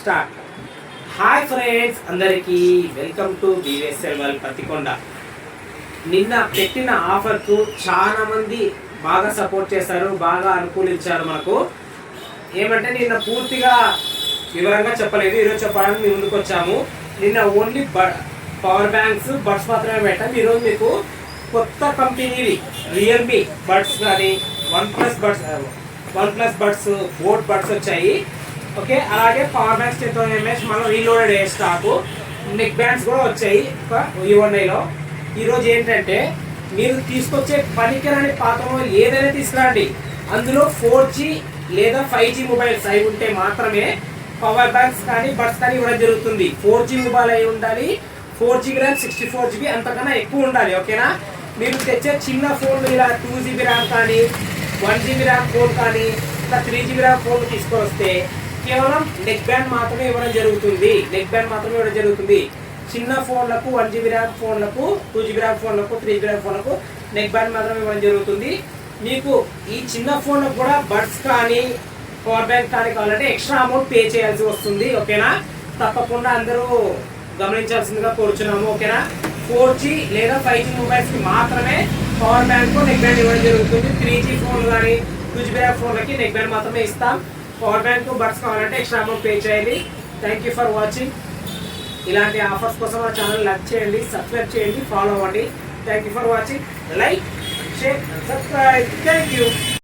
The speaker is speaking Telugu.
స్టార్ట్. హాయ్ ఫ్రెండ్స్, అందరికీ వెల్కమ్ టు బీవీఎస్ఎల్ వరల్డ్ పత్తికొండ. నిన్న పెట్టిన ఆఫర్కు చాలా మంది బాగా సపోర్ట్ చేశారు, బాగా అనుకూలించారు. మనకు ఏమంటే నిన్న పూర్తిగా వివరంగా చెప్పలేదు, ఈరోజు చెప్పడానికి మేము ముందుకు వచ్చాము. నిన్న ఓన్లీ పవర్ బ్యాంక్స్, బడ్స్ మాత్రమే పెట్టాం. ఈరోజు మీకు కొత్త కంపెనీవి రియల్మీ బడ్స్ కానీ one plus buds boat buds వచ్చాయి. ఓకే, అలాగే పవర్ బ్యాంక్స్ 10,000 mAh మనం రీలోడెడ్ అయ్యే స్టాకు, నెక్ బ్యాండ్స్ కూడా వచ్చాయి ఈవన్ఐలో. ఈరోజు ఏంటంటే మీరు తీసుకొచ్చే పనికిరాని పాత మొబైల్ ఏదైనా తీసుకురండి, అందులో 4G లేదా 5G మొబైల్స్ అయి ఉంటే మాత్రమే పవర్ బ్యాంక్స్ కానీ బడ్స్ కానీ ఇవ్వడం జరుగుతుంది. 4G మొబైల్ అయి ఉండాలి, 4GB ర్యామ్ 64GB అంతకన్నా ఎక్కువ ఉండాలి. ఓకేనా, మీరు తెచ్చే చిన్న ఫోన్లు ఇలా 2GB ర్యామ్ కానీ 1GB ర్యామ్ ఫోన్ కానీ ఇంకా 3GB ర్యామ్ ఫోన్ తీసుకొని వస్తే కేవలం నెక్ బ్యాండ్ మాత్రమే ఇవ్వడం జరుగుతుంది. చిన్న ఫోన్లకు 1GB ర్యామ్ ఫోన్లకు, 2GB ర్యామ్ ఫోన్లకు, 3GB ర్యామ్ ఫోన్లకు నెక్ బ్యాండ్ మాత్రమే ఇవ్వడం జరుగుతుంది. మీకు ఈ చిన్న ఫోన్లకు కూడా బడ్స్ కానీ పవర్ బ్యాంక్ కానీ కావాలంటే ఎక్స్ట్రా అమౌంట్ పే చేయాల్సి వస్తుంది. ఓకేనా, తప్పకుండా అందరూ గమనించాల్సిందిగా కోరుచున్నాము. ఓకేనా, 4G లేదా 5G మొబైల్స్కి మాత్రమే పవర్ బ్యాంక్ నెక్ బ్యాండ్ ఇవ్వడం జరుగుతుంది. 3G ఫోన్లు కానీ 2GB ర్యామ్ ఫోన్లకి నెక్ బ్యాండ్ మాత్రమే ఇస్తాం. పవర్ బ్యాంక్ బడ్స్ కావాలంటే ఎక్స్ట్రా అమౌంట్ పే చేయాలి. Thank you for watching. ఇలాంటి ఆఫర్స్ కోసం మా ఛానల్ లైక్ చేయండి, సబ్స్క్రైబ్ చేయండి, ఫాలో అవ్వండి. Thank you for watching. Like, share, subscribe. Thank you.